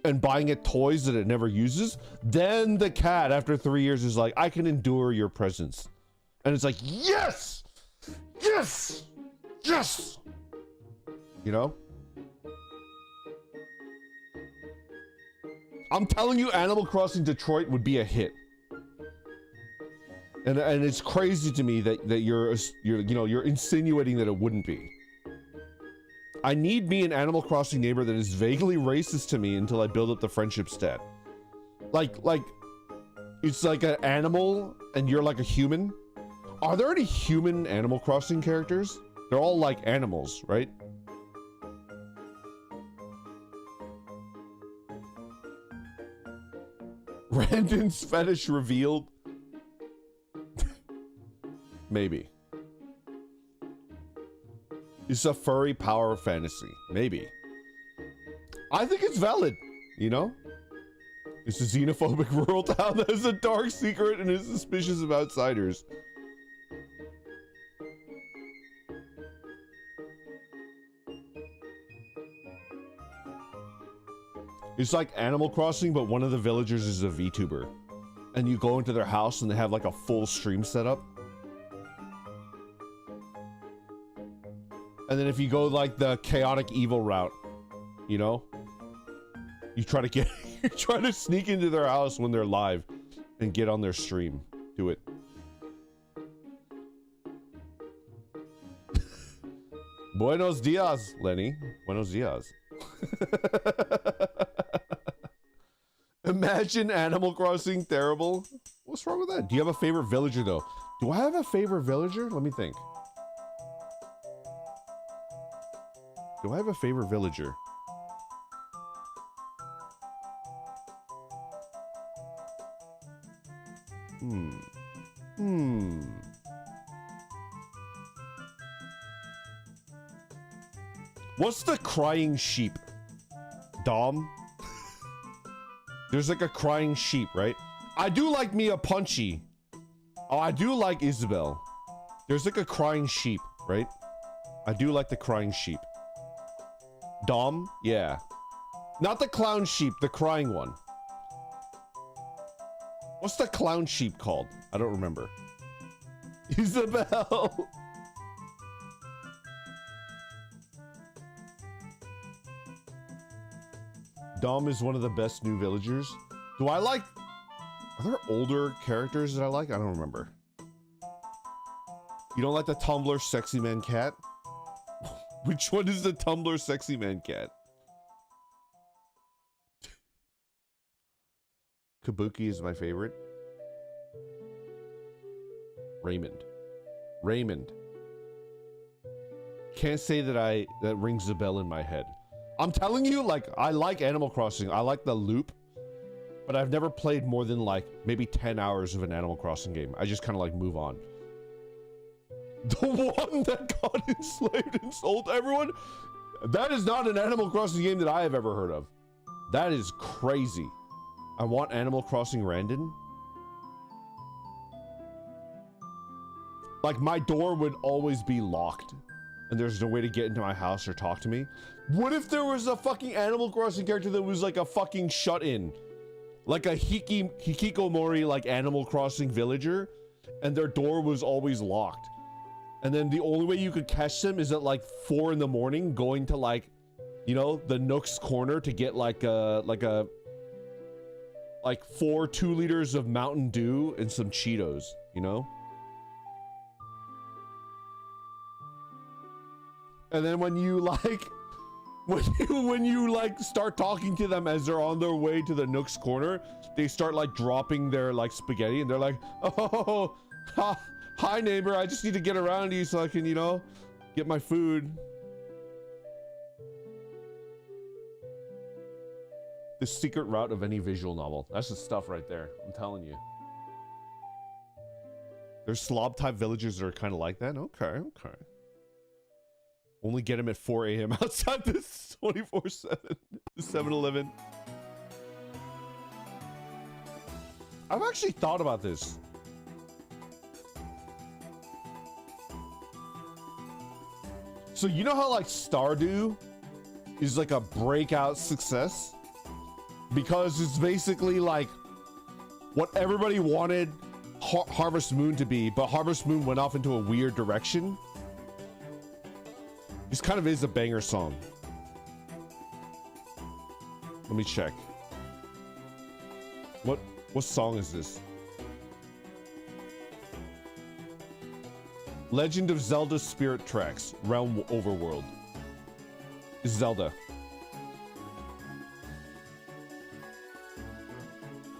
and buying it toys that it never uses, then the cat after 3 years is like, I can endure your presence. And it's like, yes! Yes! Yes! You know? I'm telling you, Animal Crossing Detroit would be a hit. And it's crazy to me that you're insinuating that it wouldn't be. I need me an Animal Crossing neighbor that is vaguely racist to me until I build up the friendship stat. Like, it's like an animal and you're like a human. Are there any human Animal Crossing characters? They're all like animals, right? Randon's fetish revealed. Maybe. It's a furry power fantasy. Maybe. I think it's valid, you know? It's a xenophobic rural town that has a dark secret and is suspicious of outsiders. It's like Animal Crossing, but one of the villagers is a VTuber. And you go into their house and they have like a full stream setup. And then if you go like the chaotic evil route, you know, you try to sneak into their house when they're live and get on their stream. Do it. Buenos dias, Lenny. Buenos dias. Imagine Animal Crossing terrible. What's wrong with that? Do you have a favorite villager though? Do I have a favorite villager? Let me think. Do I have a favorite villager? What's the crying sheep? Dom? There's like a crying sheep, right? I do like Mia Punchy. Oh, I do like Isabel. There's like a crying sheep, right? I do like the crying sheep. Dom? Yeah. Not the clown sheep, the crying one. What's the clown sheep called? I don't remember. Isabel! Dom is one of the best new villagers. Do I like... Are there older characters that I like? I don't remember. You don't like the Tumblr sexy man cat? Which one is the Tumblr sexy man cat? Kabuki is my favorite. Raymond. Can't say that that rings a bell in my head. I'm telling you, like, I like Animal Crossing. I like the loop, but I've never played more than like maybe 10 hours of an Animal Crossing game. I just kind of like move on. The one that got enslaved and sold to everyone? That is not an Animal Crossing game that I have ever heard of. That is crazy. I want Animal Crossing Random. Like, my door would always be locked, and there's no way to get into my house or talk to me. What if there was a fucking Animal Crossing character that was like a fucking shut-in? Like a hikikomori, like, Animal Crossing villager, and their door was always locked. And then the only way you could catch them is at like 4 in the morning, going to like, you know, the Nook's Corner to get like 4 2 liters of Mountain Dew and some Cheetos, you know? And then when you like, when you like start talking to them as they're on their way to the Nook's Corner, they start like dropping their like spaghetti, and they're like, oh, hi neighbor, I just need to get around to you so I can, you know, get my food. The secret route of any visual novel. That's the stuff right there, I'm telling you. There's slob type villagers that are kind of like that. Okay. Only get him at 4 a.m. outside this 24/7. 7-Eleven. I've actually thought about this. So you know how like Stardew is like a breakout success? Because it's basically like what everybody wanted Harvest Moon to be, but Harvest Moon went off into a weird direction. This kind of is a banger song. Let me check. What song is this? Legend of Zelda Spirit Tracks, Realm Overworld. It's Zelda.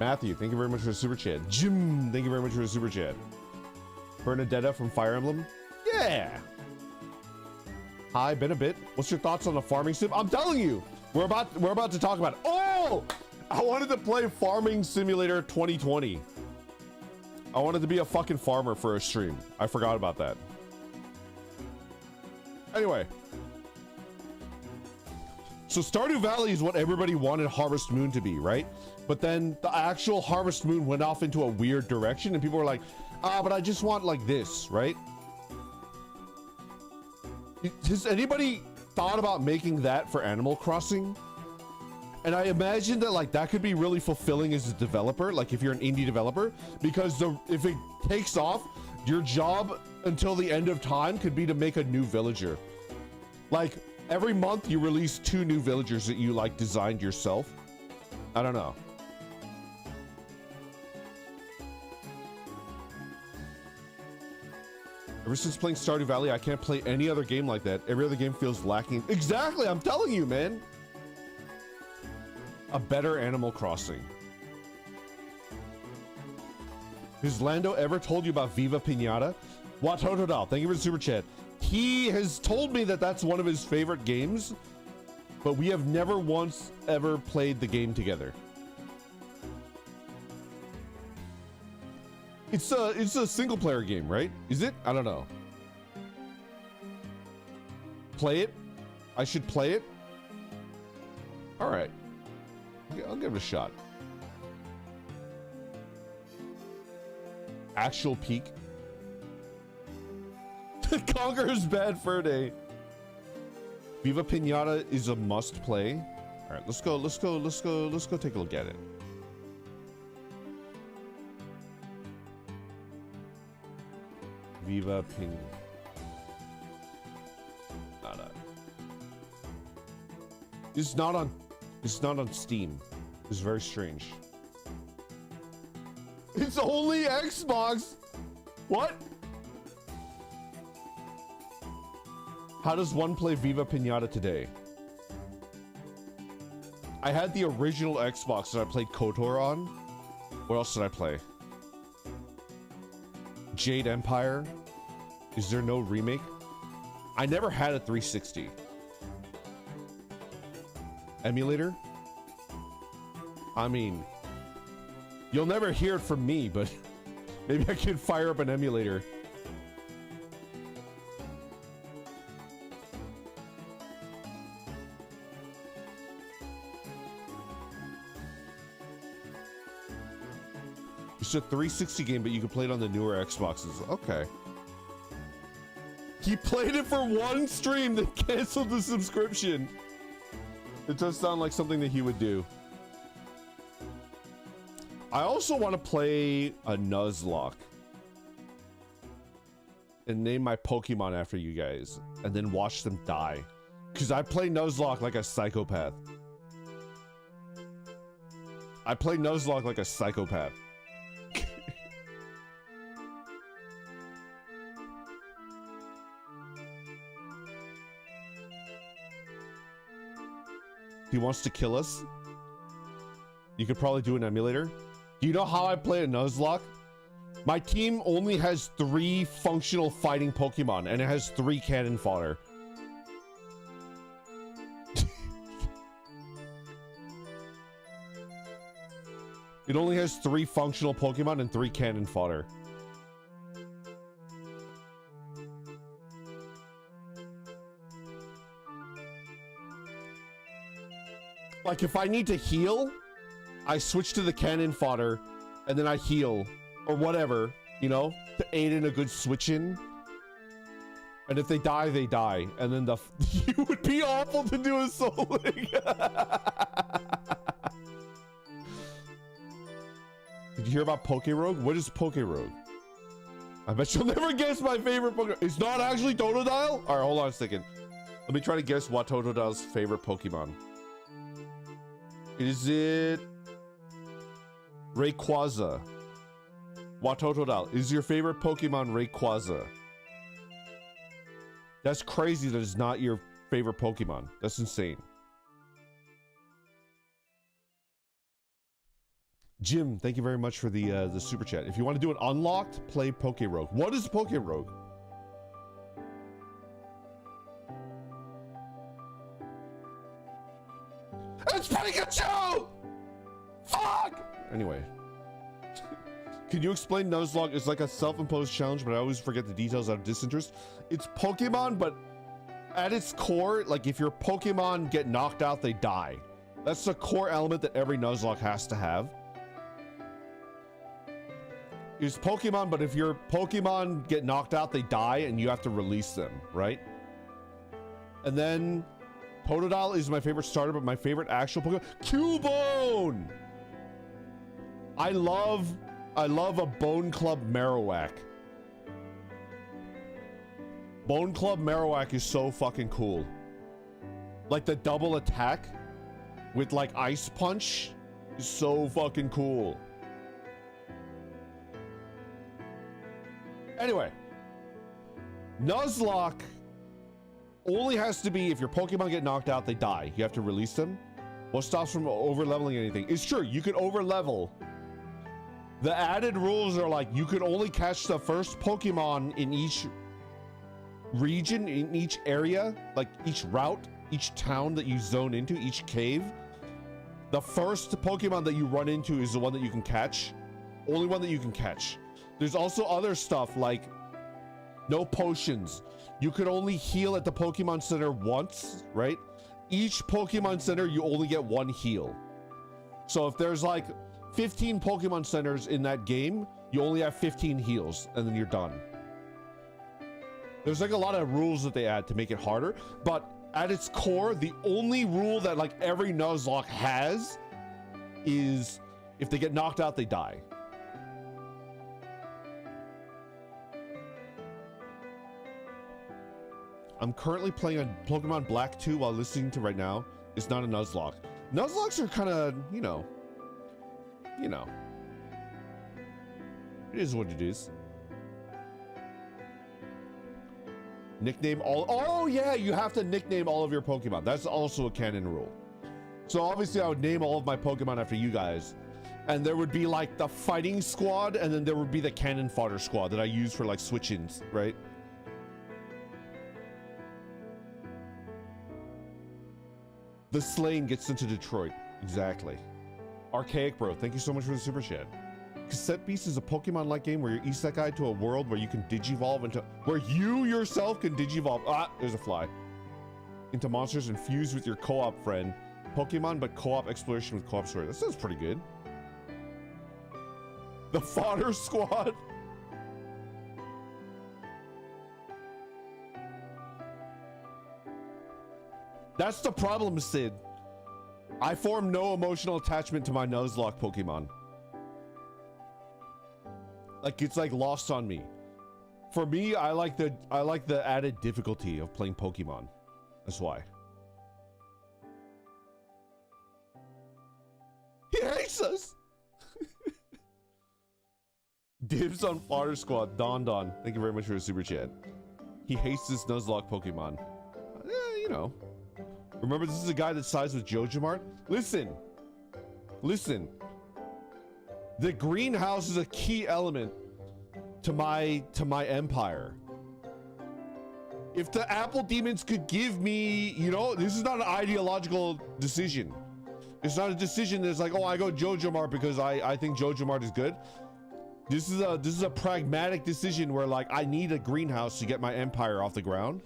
Matthew, thank you very much for the super chat. Jim, thank you very much for the super chat. Bernadetta from Fire Emblem. Yeah. Hi, been a bit. What's your thoughts on the farming sim? I'm telling you, we're about to talk about it. Oh, I wanted to play Farming Simulator 2020. I wanted to be a fucking farmer for a stream. I forgot about that. Anyway. So Stardew Valley is what everybody wanted Harvest Moon to be, right? But then the actual Harvest Moon went off into a weird direction and people were like, but I just want like this, right? Has anybody thought about making that for Animal Crossing? And I imagine that like that could be really fulfilling as a developer, like if you're an indie developer, because if it takes off, your job until the end of time could be to make a new villager. Like every month you release 2 new villagers that you like designed yourself. I don't know. Ever since playing Stardew Valley, I can't play any other game like that. Every other game feels lacking. Exactly, I'm telling you, man. A better Animal Crossing. Has Lando ever told you about Viva Pinata? Watotodal, thank you for the super chat. He has told me that that's one of his favorite games, but we have never once ever played the game together. It's a single player game, right? Is it? I don't know. Play it? I should play it? All right. I'll give it a shot. Actual peak. Conqueror's Bad Fur Day. Viva Pinata is a must play. All right, let's go take a look at it. Viva Pinata. It's not on Steam. It's very strange. It's only Xbox. What? How does one play Viva Pinata today? I had the original Xbox that I played KOTOR on, What else did I play? Jade Empire. Is there no remake? I never had a 360. Emulator? I mean, you'll never hear it from me, but maybe I could fire up an emulator. It's a 360 game, but you can play it on the newer Xboxes. Okay. He played it for one stream, then canceled the subscription. It does sound like something that he would do. I also want to play a Nuzlocke and name my Pokemon after you guys, and then watch them die. Because I play Nuzlocke like a psychopath. I play Nuzlocke like a psychopath. He wants to kill us. You could probably do an emulator. Do you know how I play a Nuzlocke? My team only has 3 functional fighting Pokemon, and it has 3 cannon fodder. It only has 3 functional Pokemon and 3 cannon fodder. Like, if I need to heal, I switch to the cannon fodder, and then I heal, or whatever, you know, to aid in a good switch-in. And if they die, they die. And then you would be awful to do a Soul Link. Did you hear about Pokerogue? What is Pokerogue? I bet you'll never guess my favorite Pokemon. It's not actually Totodile? All right, hold on a second. Let me try to guess what Totodile's favorite Pokemon. Is it Rayquaza? Watotodile. Is your favorite Pokemon Rayquaza? That's crazy that it's not your favorite Pokemon. That's insane. Jim, thank you very much for the super chat. If you want to do an unlocked, play Pokerogue. What is Pokerogue? It's Pikachu! Fuck! Anyway. Can you explain Nuzlocke? It's like a self-imposed challenge, but I always forget the details out of disinterest. It's Pokemon, but at its core, like if your Pokemon get knocked out, they die. That's the core element that every Nuzlocke has to have. It's Pokemon, but if your Pokemon get knocked out, they die, and you have to release them, right? And then Totodile is my favorite starter, but my favorite actual Pokemon, Cubone! I love a Bone Club Marowak. Bone Club Marowak is so fucking cool. Like the double attack with like Ice Punch is so fucking cool. Anyway, Nuzlocke only has to be if your Pokemon get knocked out, they die. You have to release them. What stops from over leveling anything? It's true, you can over level. The added rules are like you can only catch the first Pokemon in each region, in each area, like each route, each town that you zone into, each cave. The first Pokemon that you run into is the one that you can catch. Only one that you can catch. There's also other stuff like no potions. You can only heal at the Pokemon Center once, right? Each Pokemon Center, you only get 1 heal. So if there's like 15 Pokemon Centers in that game, you only have 15 heals, and then you're done. There's like a lot of rules that they add to make it harder, but at its core, the only rule that like every Nuzlocke has is if they get knocked out, they die. I'm currently playing on Pokemon Black 2 while listening to right now. It's not a Nuzlocke. Nuzlocks are kind of, you know. It is what it is. Nickname all. Oh yeah, you have to nickname all of your Pokemon. That's also a canon rule. So obviously I would name all of my Pokemon after you guys. and there would be like the fighting squad, and then there would be the cannon fodder squad that I use for like switch-ins, right? The Slain gets into Detroit. Exactly. Archaic Bro, thank you so much for the super chat. Cassette Beast is a Pokemon-like game where you isekai to a world where you can digivolve into, where you yourself can digivolve. Ah, there's a fly. Into monsters and fuse with your co-op friend. Pokemon, but co-op exploration with co-op story. That sounds pretty good. The Fodder Squad. That's the problem, Sid. I form no emotional attachment to my Nuzlocke Pokemon. Like, it's like lost on me. For me, I like the added difficulty of playing Pokemon. That's why. He hates us. Dibs on Fodder Squad. Don. Thank you very much for the super chat. He hates this Nuzlocke Pokemon. You know. Remember, this is a guy that sides with JojaMart. Listen. The greenhouse is a key element to my empire. If the apple demons could give me, you know, this is not an ideological decision. It's not a decision that's like, oh, I go JojaMart because I think JojaMart is good. This is a pragmatic decision where, like, I need a greenhouse to get my empire off the ground.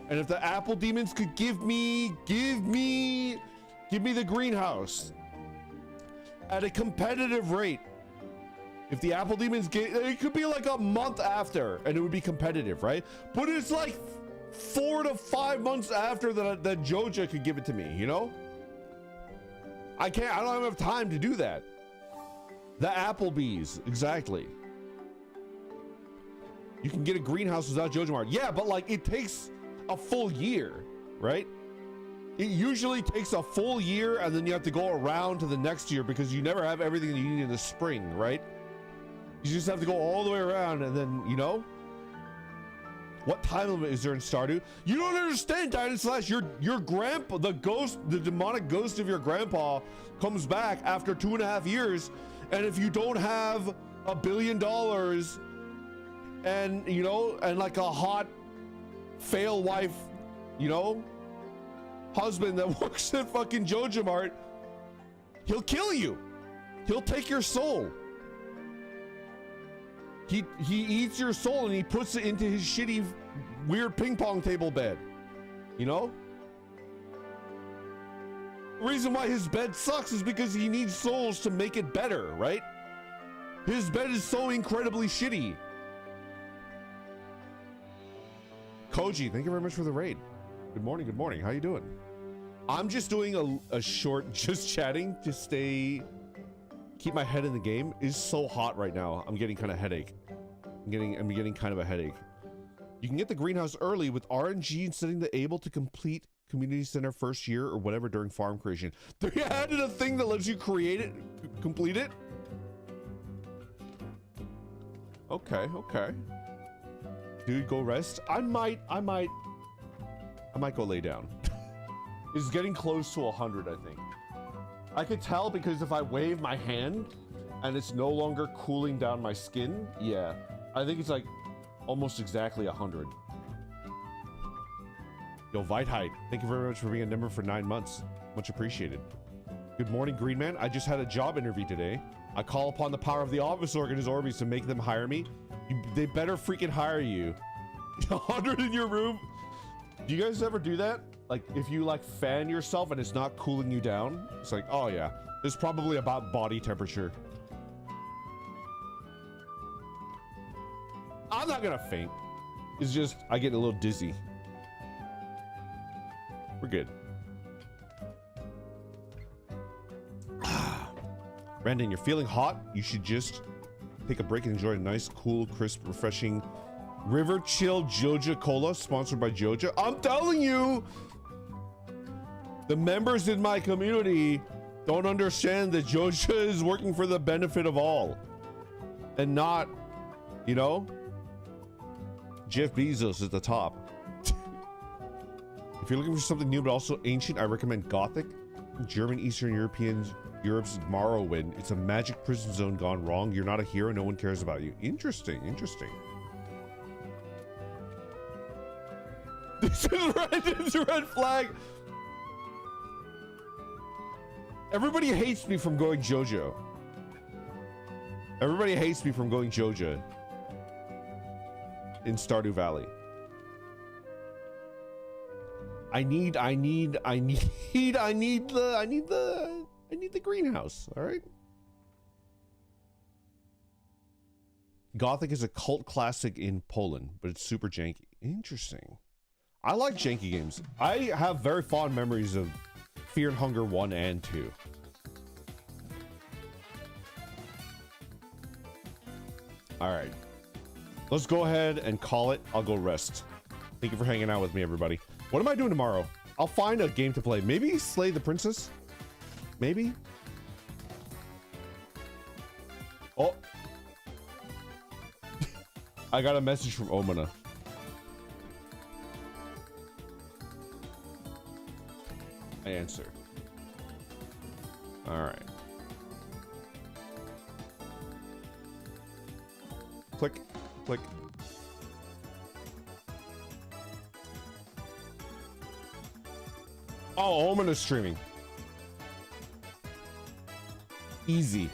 And if the apple demons could give me the greenhouse at a competitive rate. If the apple demons get, it could be like a month after and it would be competitive, right? But it's like 4 to 5 months after that Joja could give it to me, you know? I don't have enough time to do that. The Applebee's, exactly. You can get a greenhouse without JojaMart. Yeah, but like it takes a full year, right? It usually takes a full year and then you have to go around to the next year because you never have everything that you need in the spring, right? You just have to go all the way around and then, you know? What time limit is there in Stardew? You don't understand, Dinoslash. Your grandpa, the demonic ghost of your grandpa comes back after 2.5 years. And if you don't have $1 billion and, you know, and like a hot fail wife, you know, husband that works at fucking JojaMart, he'll kill you. He'll take your soul. He eats your soul and he puts it into his shitty weird ping pong table bed, you know? The reason why his bed sucks is because he needs souls to make it better, right? His bed is so incredibly shitty. Koji, thank you very much for the raid. Good morning. How you doing? I'm just doing a short just chatting to keep my head in the game. It's so hot right now. I'm getting kind of headache. I'm getting kind of a headache. You can get the greenhouse early with RNG and setting the able to complete community center first year or whatever during farm creation. They added a thing that lets you create it, complete it. Okay. Dude, go rest. I might go lay down. It's getting close to 100, I think. I could tell because if I wave my hand and it's no longer cooling down my skin, yeah. I think it's like almost exactly 100. Yo, Viteheit, thank you very much for being a member for 9 months. Much appreciated. Good morning, Green Man. I just had a job interview today. I call upon the power of the office Organis Orbeez to make them hire me. They better freaking hire you. 100 in your room. Do you guys ever do that? Like if you like fan yourself and it's not cooling you down, it's like, oh yeah, it's probably about body temperature. I'm not gonna faint. It's just, I get a little dizzy. We're good. Brandon, you're feeling hot? You should just take a break and enjoy a nice, cool, crisp, refreshing River Chill Joja Cola, sponsored by Joja. I'm telling you, the members in my community don't understand that Joja is working for the benefit of all. And not, you know, Jeff Bezos at the top. If you're looking for something new but also ancient, I recommend Gothic. German, Eastern Europeans, Europe's Morrowind. It's a magic prison zone gone wrong. You're not a hero. No one cares about you. Interesting. Interesting. This is red. It's a red flag. Everybody hates me from going JoJo. Everybody hates me from going JoJo in Stardew Valley. I need the greenhouse, all right? Gothic is a cult classic in Poland, but it's super janky. Interesting. I like janky games. I have very fond memories of Fear and Hunger 1 and 2. All right. Let's go ahead and call it. I'll go rest. Thank you for hanging out with me, everybody. What am I doing tomorrow? I'll find a game to play. Maybe Slay the Princess? Maybe? Oh. I got a message from Omana. I answer. All right. Click, click. Oh, Omen is streaming. Easy.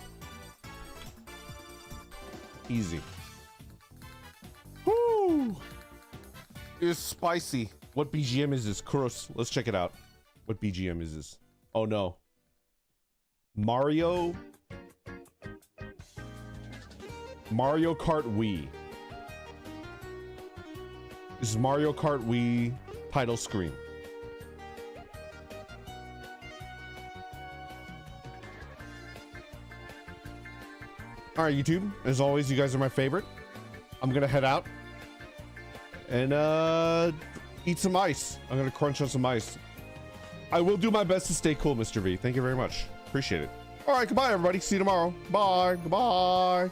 Easy. Woo! It's spicy. What BGM is this? Kuros, let's check it out. What BGM is this? Oh no. Mario Kart Wii. This is Mario Kart Wii title screen. All right, YouTube. As always, you guys are my favorite. I'm gonna head out and eat some ice. I'm gonna crunch on some ice. I will do my best to stay cool, Mr. V. Thank you very much. Appreciate it. All right, goodbye, everybody. See you tomorrow. Bye. Goodbye.